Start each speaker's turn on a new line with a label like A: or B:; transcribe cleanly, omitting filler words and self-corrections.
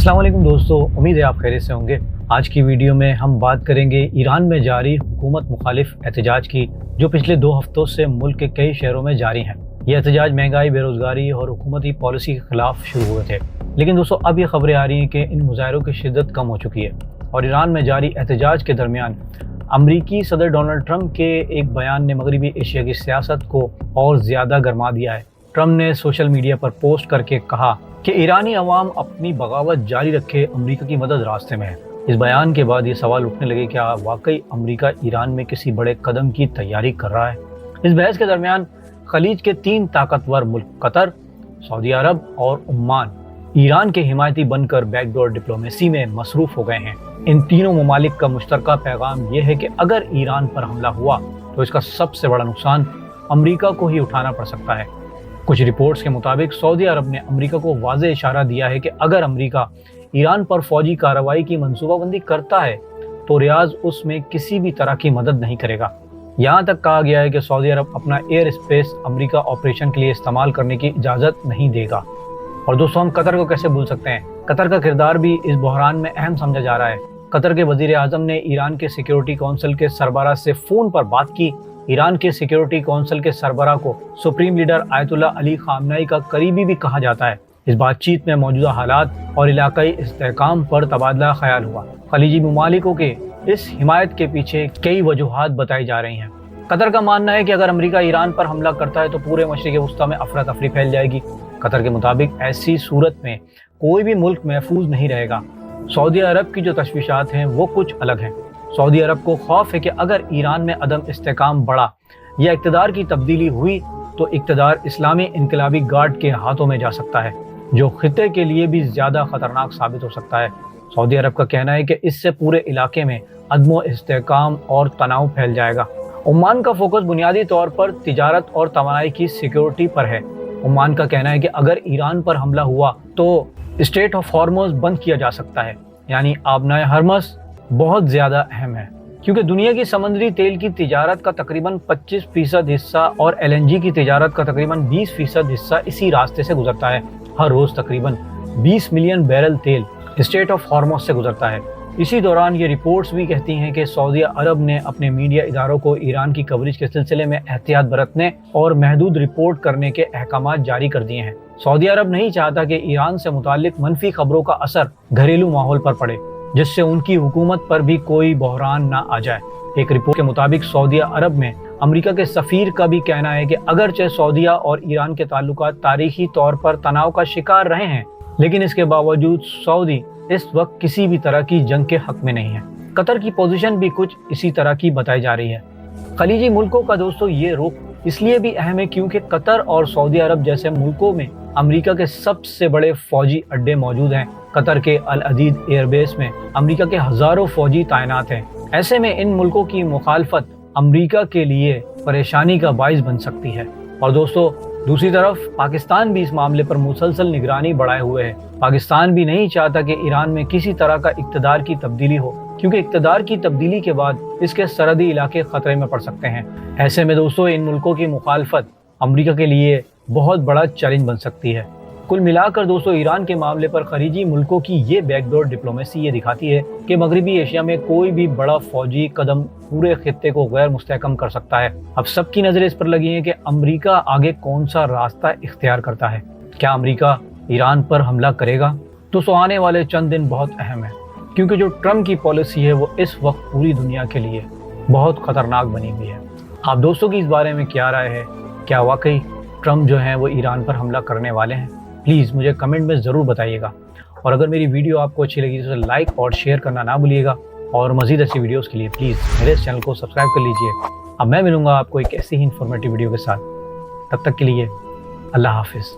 A: अस्सलाम वालेकुम दोस्तों, उम्मीद है आप खैरियत से होंगे। आज की वीडियो में हम बात करेंगे ईरान में जारी हुकूमत मुखालिफ एहतजाज की, जो पिछले 2 हफ्तों से मुल्क के कई शहरों में जारी हैं। ये एहतजाज महंगाई, बेरोजगारी और हुकूमती पॉलिसी के खिलाफ शुरू हुए थे, लेकिन दोस्तों अब ये खबरें आ रही हैं कि इन मुजाहरों की शिद्दत कम हो चुकी है और ईरान में जारी एहतजाज के दरमियान अमरीकी सदर डोनाल्ड ट्रंप के एक बयान ने मगरबी एशिया की सियासत को और ज़्यादा गरमा दिया है। ट्रंप ने सोशल मीडिया पर पोस्ट करके कहा कि ईरानी अवाम अपनी बगावत जारी रखे, अमरीका की मदद रास्ते में है। इस बयान के बाद ये सवाल उठने लगे कि क्या वाकई अमरीका ईरान में किसी बड़े कदम की तैयारी कर रहा है। इस बहस के दरमियान खलीज के 3 ताकतवर मुल्क कतर, सऊदी अरब और ओमान ईरान के हिमायती बनकर बैकडोर डिप्लोमेसी में मसरूफ हो गए हैं। इन तीनों ममालिक का मुश्तरका पैगाम यह है कि अगर ईरान पर हमला हुआ तो इसका सबसे बड़ा नुकसान अमरीका को ही उठाना पड़ सकता है। कुछ रिपोर्ट्स के मुताबिक सऊदी अरब ने अमरीका को वाज़ेह इशारा दिया है कि अगर अमरीका ईरान पर फौजी कार्रवाई की मंसूबाबंदी करता है तो रियाज उसमें किसी भी तरह की मदद नहीं करेगा। यहाँ तक कहा गया है कि सऊदी अरब अपना एयर स्पेस अमरीका ऑपरेशन के लिए इस्तेमाल करने की इजाज़त नहीं देगा। और दोस्तों, हम कतर को कैसे भूल सकते हैं। कतर का किरदार भी इस बहरान में अहम समझा जा रहा है। कतर के वजीर आज़म ने ईरान के सिक्योरिटी काउंसिल के सरबराह से फ़ोन पर बात की। ईरान के सिक्योरिटी काउंसिल के सरबराह को supreme leader ayatollah Ali Khamenei का करीबी भी कहा जाता है। इस बातचीत में मौजूदा हालात और इलाकाई इस्तेहकाम पर तबादला ख्याल हुआ। खलीजी ममालिकों के इस हिमायत के पीछे कई वजूहात बताई जा रही हैं। कतर का मानना है कि अगर अमरीका ईरान पर हमला करता है तो पूरे मशरिक़ वस्ता में अफरा तफरी फैल जाएगी। कतर के मुताबिक ऐसी सूरत में कोई भी मुल्क महफूज नहीं रहेगा। सऊदी अरब की जो तशवीशात हैं वो कुछ अलग हैं। सऊदी अरब को खौफ है कि अगर ईरान में अदम इस्तेहकाम बढ़ा या इक़्तिदार की तब्दीली हुई तो इक़्तिदार इस्लामी इनकलाबी गार्ड के हाथों में जा सकता है, जो खित्ते के लिए भी ज़्यादा ख़तरनाक साबित हो सकता है। सऊदी अरब का कहना है कि इससे पूरे इलाके में अदम इस्तेहकाम और तनाव फैल जाएगा। ओमान का फोकस बुनियादी तौर पर तिजारत और तवानाई की सिक्योरिटी पर है। ओमान का कहना है कि अगर ईरान पर हमला हुआ तो स्ट्रेट ऑफ हॉर्मुज़ बंद किया जा सकता है, यानी आबनाए हरमस बहुत ज़्यादा अहम है, क्योंकि दुनिया की समुद्री तेल की तिजारत का तकरीबन 25% हिस्सा और LNG की तिजारत का तकरीबन 20% हिस्सा इसी रास्ते से गुजरता है। हर रोज़ तकरीबन 20 मिलियन बैरल तेल स्ट्रेट ऑफ हॉर्मुज़ से गुजरता है। इसी दौरान ये रिपोर्ट्स भी कहती हैं कि सऊदी अरब ने अपने मीडिया इदारों को ईरान की कवरेज के सिलसिले में एहतियात बरतने और महदूद रिपोर्ट करने के अहकाम जारी कर दिए हैं। सऊदी अरब नहीं चाहता कि ईरान से मुताल्लिक मनफी खबरों का असर घरेलू माहौल पर पड़े, जिससे उनकी हुकूमत पर भी कोई बहरान ना आ जाए। एक रिपोर्ट के मुताबिक सऊदी अरब में अमेरिका के सफ़ीर का भी कहना है कि अगरचे सऊदीया और ईरान के ताल्लुकात तारीखी तौर पर तनाव का शिकार रहे हैं, लेकिन इसके बावजूद सऊदी इस वक्त किसी भी तरह की जंग के हक में नहीं है। कतर की पोजीशन भी कुछ इसी तरह की बताई जा रही है। खलीजी मुल्कों का दोस्तों ये रुख इसलिए भी अहम है क्योंकि कतर और सऊदी अरब जैसे मुल्कों में अमेरिका के सबसे बड़े फौजी अड्डे मौजूद हैं। कतर के अल अदीद एयरबेस में अमेरिका के हज़ारों फौजी तैनात हैं। ऐसे में इन मुल्कों की मुखालफत अमेरिका के लिए परेशानी का बाइस बन सकती है। और दोस्तों, दूसरी तरफ पाकिस्तान भी इस मामले पर मुसलसल निगरानी बढ़ाए हुए है। पाकिस्तान भी नहीं चाहता कि ईरान में किसी तरह का इक़्तिदार की तब्दीली हो, क्योंकि इक़्तिदार की तब्दीली के बाद इसके सरहदी इलाके खतरे में पड़ सकते हैं। ऐसे में दोस्तों, इन मुल्कों की मुखालफत अमेरिका के लिए बहुत बड़ा चैलेंज बन सकती है। कुल मिलाकर दोस्तों, ईरान के मामले पर खलीजी मुल्कों की ये बैकडोर डिप्लोमेसी ये दिखाती है कि मगरबी एशिया में कोई भी बड़ा फौजी कदम पूरे खित्ते को गैर मुस्तहकम कर सकता है। अब सबकी नजरें इस पर लगी हैं कि अमेरिका आगे कौन सा रास्ता इख्तियार करता है। क्या अमेरिका ईरान पर हमला करेगा? दोस्तों, आने वाले चंद दिन बहुत अहम है, क्योंकि जो ट्रंप की पॉलिसी है वो इस वक्त पूरी दुनिया के लिए बहुत खतरनाक बनी हुई है। आप दोस्तों की इस बारे में क्या राय है? क्या वाकई ट्रंप जो है वो ईरान पर हमला करने वाले हैं? प्लीज़ मुझे कमेंट में ज़रूर बताइएगा। और अगर मेरी वीडियो आपको अच्छी लगी तो लाइक और शेयर करना ना भूलिएगा। और मज़ीद ऐसी वीडियोस के लिए प्लीज़ मेरे इस चैनल को सब्सक्राइब कर लीजिए। अब मैं मिलूँगा आपको एक ऐसी ही इन्फॉर्मेटिव वीडियो के साथ। तब तक के लिए अल्लाह हाफिज़।